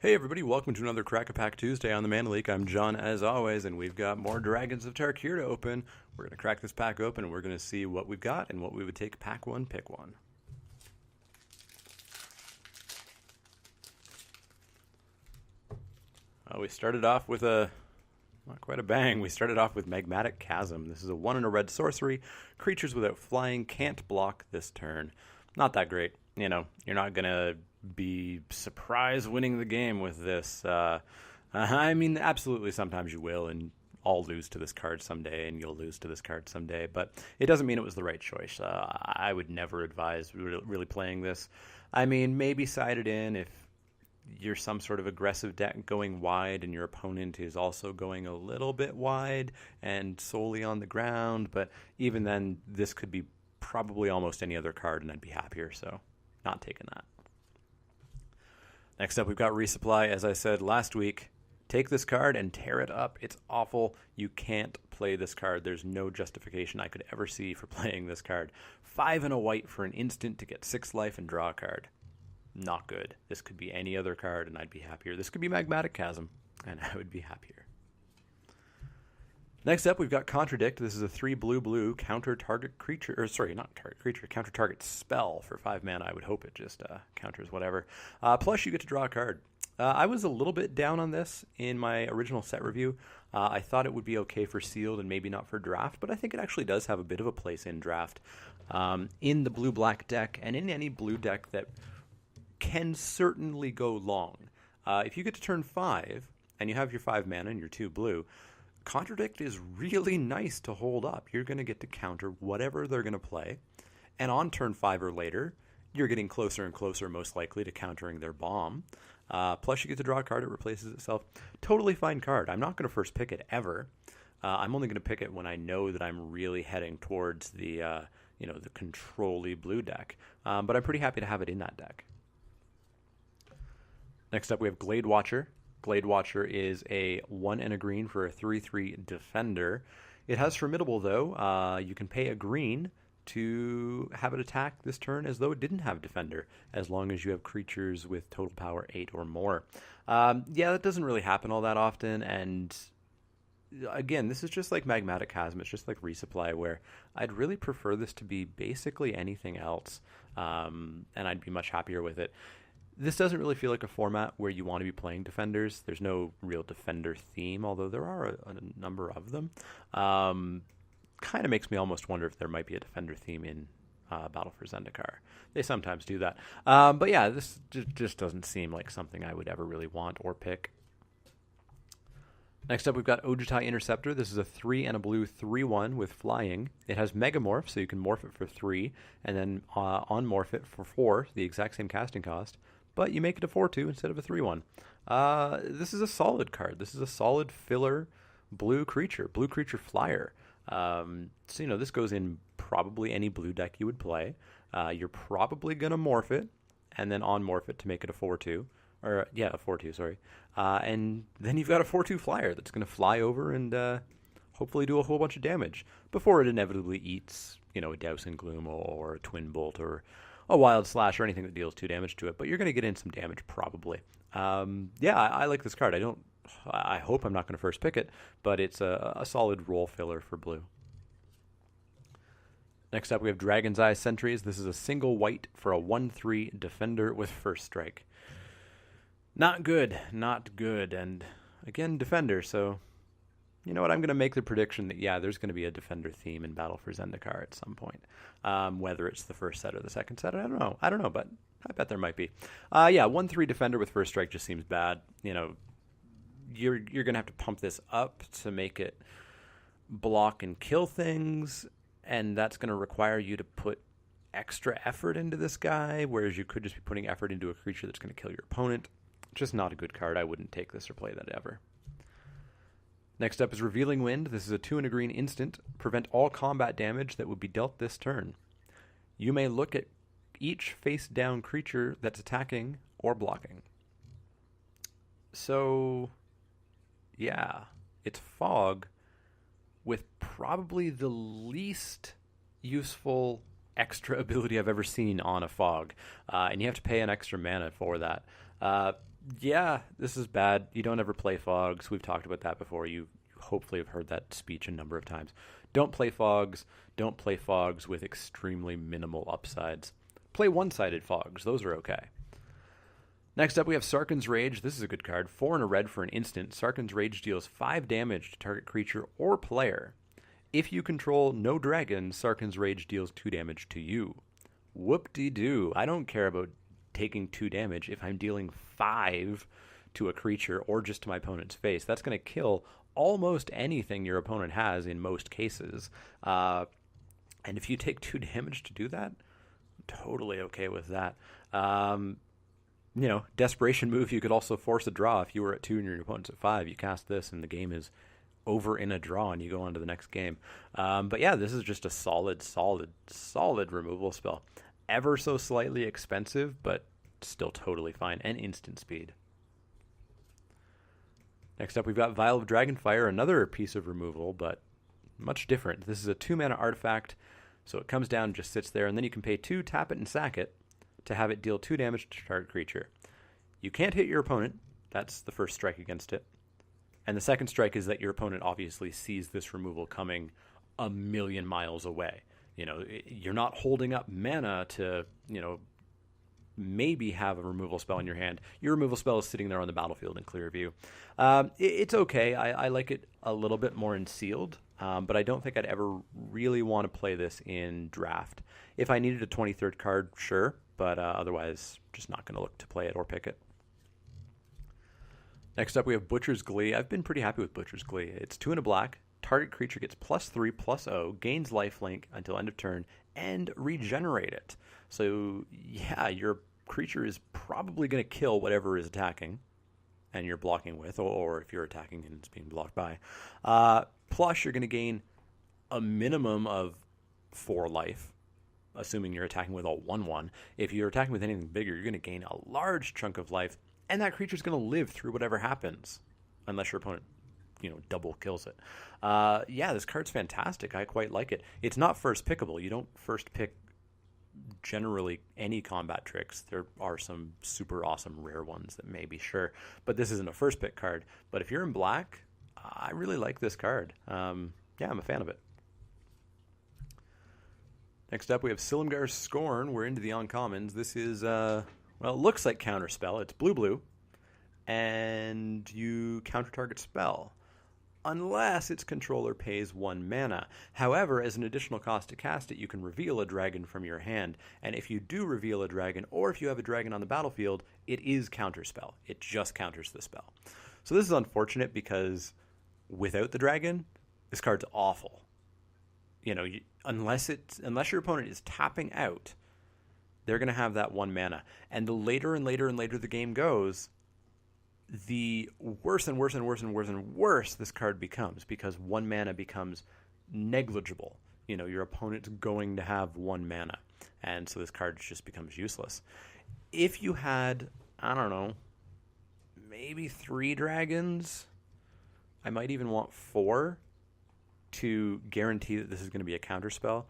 Hey everybody, welcome to another Crack-A-Pack Tuesday on the Mana Leak. I'm John as always, and we've got more Dragons of Tarkir to open. We're going to crack this pack open and we're going to see what we've got and what we would take pack one, pick one. We started off with not quite a bang. We started off with Magmatic Chasm. This is a 1 and a red sorcery. Creatures without flying can't block this turn. Not that great. You know, you're not going to be surprised winning the game with this. I mean, absolutely sometimes you will, and I'll lose to this card someday, and you'll lose to this card someday, but it doesn't mean it was the right choice. I would never advise really playing this. I mean, maybe side it in if you're some sort of aggressive deck going wide and your opponent is also going a little bit wide and solely on the ground, but even then, this could be probably almost any other card, and I'd be happier, so not taking that. Next up, we've got Resupply. As I said last week, take this card and tear it up. It's awful. You can't play this card. There's no justification I could ever see for playing this card. 5 and a white for an instant to get 6 life and draw a card. Not good. This could be any other card, and I'd be happier. This could be Magmatic Chasm, and I would be happier. Next up, we've got Contradict. This is a 3 blue counter target creature, or sorry, not target creature, counter target spell for 5 mana. I would hope it just counters whatever. Plus, you get to draw a card. I was a little bit down on this in my original set review. I thought it would be okay for sealed and maybe not for draft, but I think it actually does have a bit of a place in draft. In the blue-black deck, and in any blue deck that can certainly go long. If you get to turn 5, and you have your 5 mana and your 2 blue, Contradict is really nice to hold up. You're going to get to counter whatever they're going to play. And on turn 5 or later, you're getting closer and closer, most likely, to countering their bomb. Plus, you get to draw a card. It replaces itself. Totally fine card. I'm not going to first pick it ever. I'm only going to pick it when I know that I'm really heading towards the the control-y blue deck. But I'm pretty happy to have it in that deck. Next up, we have Glade Watcher. Glade Watcher is a 1 and a green for a 3/3 defender. It has Formidable, though. You can pay a green to have it attack this turn as though it didn't have Defender, as long as you have creatures with total power 8 or more. Yeah, that doesn't really happen all that often, and again, this is just like Magmatic Chasm. It's just like Resupply, where I'd really prefer this to be basically anything else, and I'd be much happier with it. This doesn't really feel like a format where you want to be playing defenders. There's no real defender theme, although there are a number of them. Kind of makes me almost wonder if there might be a defender theme in Battle for Zendikar. They sometimes do that. But yeah, this just doesn't seem like something I would ever really want or pick. Next up, we've got Ojutai Interceptor. This is a 3 and a blue 3/1 with flying. It has Megamorph, so you can morph it for 3, and then unmorph it for 4, the exact same casting cost. But you make it a 4/2 instead of a 3/1. This is a solid card. This is a solid filler blue creature flyer. So, this goes in probably any blue deck you would play. You're probably going to morph it, and then on-morph it to make it a 4/2. A 4/2, sorry. And then you've got a 4/2 flyer that's going to fly over and hopefully do a whole bunch of damage before it inevitably eats, a Douse and Gloom or a Twin Bolt or a Wild Slash or anything that deals 2 damage to it, but you're going to get in some damage probably. I like this card. I hope I'm not going to first pick it, but it's a solid role filler for blue. Next up, we have Dragon's Eye Sentries. This is a single white for a 1/3 defender with first strike. Not good. And again, defender, so you know what? I'm going to make the prediction that, there's going to be a defender theme in Battle for Zendikar at some point. Whether it's the first set or the second set, I don't know, but I bet there might be. 1/3 defender with first strike just seems bad. You're going to have to pump this up to make it block and kill things, and that's going to require you to put extra effort into this guy, whereas you could just be putting effort into a creature that's going to kill your opponent. Just not a good card. I wouldn't take this or play that ever. Next up is Revealing Wind. This is a 2 and a green instant. Prevent all combat damage that would be dealt this turn. You may look at each face-down creature that's attacking or blocking. So, yeah, it's Fog with probably the least useful extra ability I've ever seen on a Fog. And you have to pay an extra mana for that. Yeah, this is bad. You don't ever play fogs. We've talked about that before. You hopefully have heard that speech a number of times. Don't play fogs. Don't play fogs with extremely minimal upsides. Play one-sided fogs. Those are okay. Next up, we have Sarkhan's Rage. This is a good card. 4 and a red for an instant. Sarkhan's Rage deals 5 damage to target creature or player. If you control no dragon, Sarkhan's Rage deals 2 damage to you. Whoop-de-doo. I don't care about taking 2 damage if I'm dealing 5 to a creature or just to my opponent's face. That's going to kill almost anything your opponent has in most cases. And if you take 2 damage to do that, I'm totally okay with that. Desperation move, you could also force a draw. If you were at 2 and your opponent's at 5, you cast this and the game is over in a draw and you go on to the next game. But yeah, this is just a solid removal spell. Ever so slightly expensive, but still totally fine, and instant speed. Next up, we've got Vial of Dragonfire, another piece of removal, but much different. This is a 2-mana artifact, so it comes down, just sits there, and then you can pay 2, tap it, and sack it to have it deal 2 damage to target creature. You can't hit your opponent. That's the first strike against it. And the second strike is that your opponent obviously sees this removal coming a million miles away. You're not holding up mana to, maybe have a removal spell in your hand. Your removal spell is sitting there on the battlefield in clear view. It's okay. I like it a little bit more in sealed, but I don't think I'd ever really want to play this in draft. If I needed a 23rd card, sure, but otherwise just not going to look to play it or pick it. Next up, we have Butcher's Glee. I've been pretty happy with Butcher's Glee. It's 2 and a black. Target creature gets +3/+0, gains lifelink until end of turn, and regenerate it. So, yeah, your creature is probably going to kill whatever is attacking and you're blocking with, or if you're attacking and it's being blocked by. Plus, you're going to gain a minimum of 4 life, assuming you're attacking with a 1/1. If you're attacking with anything bigger, you're going to gain a large chunk of life, and that creature's going to live through whatever happens, unless your opponent double kills it. This card's fantastic. I quite like it. It's not first pickable. You don't first pick generally any combat tricks. There are some super awesome rare ones that may be, sure, but this isn't a first pick card. But if you're in black, I really like this card. I'm a fan of it. Next up, we have Silumgar's Scorn. We're into the uncommons. This is, it looks like Counterspell. It's blue, and you counter target spell, unless its controller pays 1 mana. However, as an additional cost to cast it, you can reveal a dragon from your hand. And if you do reveal a dragon, or if you have a dragon on the battlefield, it is Counterspell. It just counters the spell. So this is unfortunate because without the dragon, this card's awful. Unless your opponent is tapping out, they're going to have that 1 mana. And the later and later and later the game goes, the worse and worse and worse and worse and worse this card becomes, because 1 mana becomes negligible. Your opponent's going to have 1 mana, and so this card just becomes useless. If you had, I don't know, maybe 3 dragons, I might even want 4 to guarantee that this is going to be a counterspell.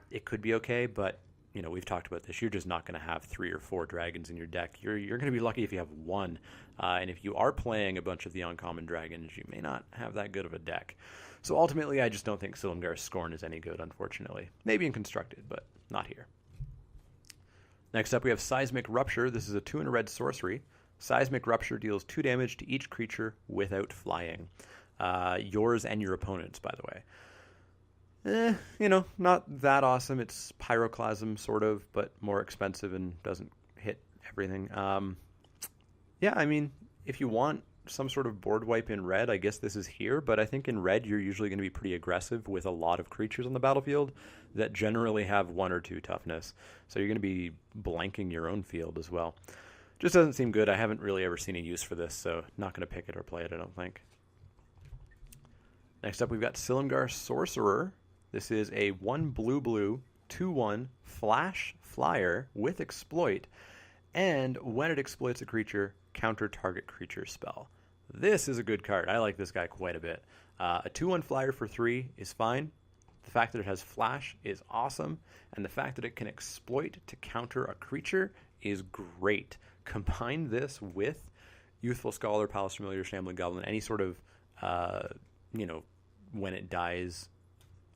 It could be okay, but we've talked about this. You're just not going to have 3 or 4 dragons in your deck. You're going to be lucky if you have 1. And if you are playing a bunch of the uncommon dragons, you may not have that good of a deck. So ultimately, I just don't think Silumgar's Scorn is any good, unfortunately. Maybe in Constructed, but not here. Next up, we have Seismic Rupture. This is a 2 and a red sorcery. Seismic Rupture deals 2 damage to each creature without flying. Yours and your opponent's, by the way. Not that awesome. It's Pyroclasm, sort of, but more expensive and doesn't hit everything. If you want some sort of board wipe in red, I guess this is here, but I think in red you're usually going to be pretty aggressive with a lot of creatures on the battlefield that generally have 1 or 2 toughness, so you're going to be blanking your own field as well. Just doesn't seem good. I haven't really ever seen a use for this, so not going to pick it or play it, I don't think. Next up, we've got Silumgar Sorcerer. This is a 1 blue, 2/1 flash flyer with exploit, and when it exploits a creature, counter target creature spell. This is a good card. I like this guy quite a bit. A 2/1 flyer for 3 is fine. The fact that it has flash is awesome, and the fact that it can exploit to counter a creature is great. Combine this with Youthful Scholar, Palace Familiar, Shambling Goblin, any sort of, when it dies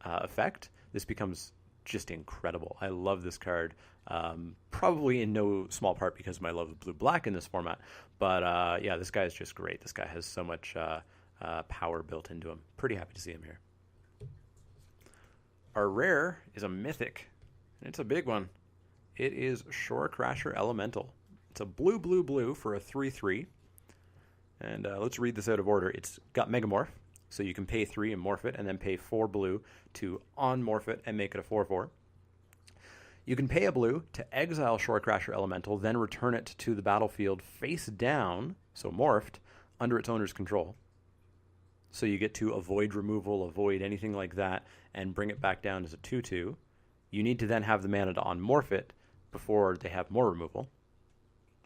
effect, this becomes just incredible. I love this card, probably in no small part because of my love of blue-black in this format. But yeah, this guy is just great. This guy has so much power built into him. Pretty happy to see him here. Our rare is a mythic, and it's a big one. It is Shore Crasher Elemental. It's a blue, blue, blue for a 3/3. And let's read this out of order. It's got Megamorph, so you can pay 3 and morph it, and then pay 4 blue to unmorph it and make it a 4/4. You can pay a blue to exile Shore Crasher Elemental, then return it to the battlefield face down, so morphed, under its owner's control. So you get to avoid removal, avoid anything like that, and bring it back down as a 2/2. You need to then have the mana to unmorph it before they have more removal.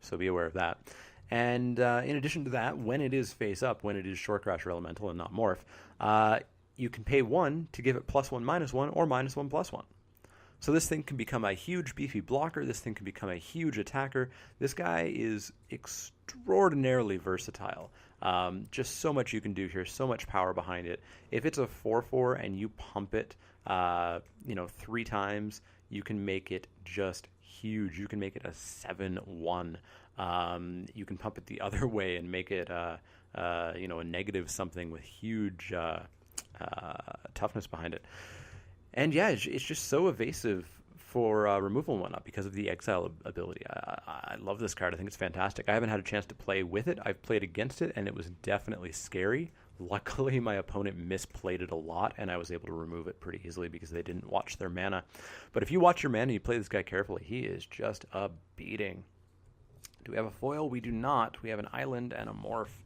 So be aware of that. And in addition to that, when it is face up, when it is Shore Crasher Elemental and not morph, you can pay 1 to give it +1, -1, or -1, +1. So this thing can become a huge beefy blocker. This thing can become a huge attacker. This guy is extraordinarily versatile. Just so much you can do here, so much power behind it. If it's a 4/4 and you pump it, 3 times, you can make it just huge. You can make it a 7/1. You can pump it the other way and make it a negative something with huge toughness behind it. And yeah, it's just so evasive for removal and whatnot because of the exile ability. I love this card. I think it's fantastic. I haven't had a chance to play with it. I've played against it, and it was definitely scary. Luckily, my opponent misplayed it a lot, and I was able to remove it pretty easily because they didn't watch their mana. But if you watch your mana and you play this guy carefully, he is just a beating. Do we have a foil? We do not. We have an island and a morph.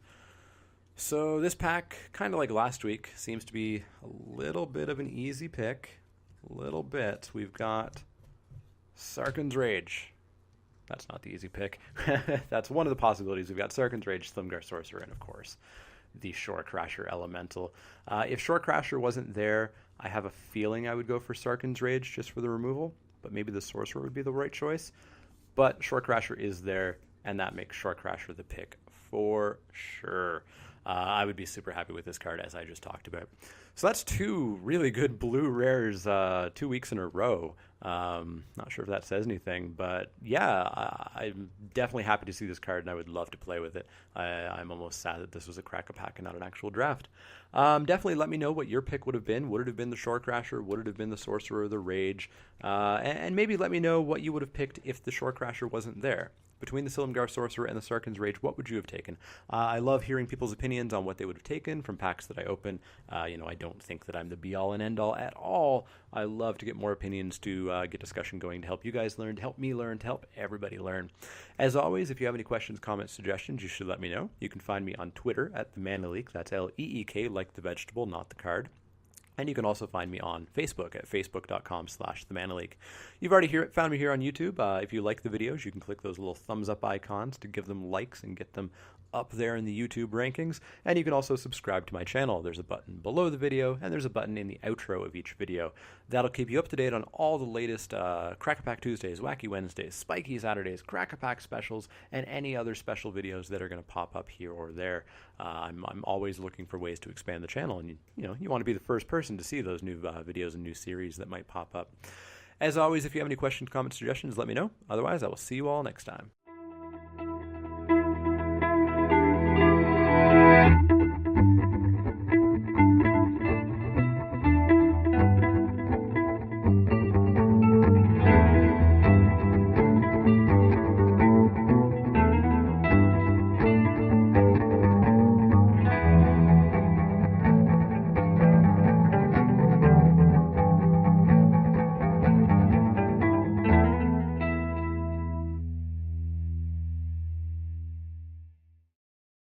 So this pack, kind of like last week, seems to be a little bit of an easy pick. A little bit. We've got Sarkhan's Rage. That's not the easy pick. That's one of the possibilities. We've got Sarkhan's Rage, Slimgar Sorcerer, and of course, the Shore Crasher Elemental. If Shore Crasher wasn't there, I have a feeling I would go for Sarkhan's Rage just for the removal, but maybe the Sorcerer would be the right choice. But Shore Crasher is there, and that makes Shore Crasher the pick for sure. I would be super happy with this card, as I just talked about. So that's 2 really good blue rares 2 weeks in a row. Not sure if that says anything, but yeah, I'm definitely happy to see this card, and I would love to play with it. I'm almost sad that this was a crack-a-pack and not an actual draft. Definitely let me know what your pick would have been. Would it have been the Shore Crasher? Would it have been the Sorcerer or the Rage? And maybe let me know what you would have picked if the Shore Crasher wasn't there. Between the Silumgar Sorcerer and the Sarkhan's Rage, what would you have taken? I love hearing people's opinions on what they would have taken from packs that I open. I don't think that I'm the be-all and end-all at all. I love to get more opinions to get discussion going, to help you guys learn, to help me learn, to help everybody learn. As always, if you have any questions, comments, suggestions, you should let me know. You can find me on Twitter at the Mana Leak. That's L-E-E-K, like the vegetable, not the card. And you can also find me on Facebook at facebook.com/themanaleak. You've already found me here on YouTube. If you like the videos, you can click those little thumbs up icons to give them likes and get them up there in the YouTube rankings. And you can also subscribe to my channel. There's a button below the video, and there's a button in the outro of each video. That'll keep you up to date on all the latest Crack-a-Pack Tuesdays, Wacky Wednesdays, Spiky Saturdays, Crack-a-Pack specials, and any other special videos that are going to pop up here or there. I'm always looking for ways to expand the channel, and you want to be the first person to see those new videos and new series that might pop up. As always, if you have any questions, comments, suggestions, let me know. Otherwise, I will see you all next time.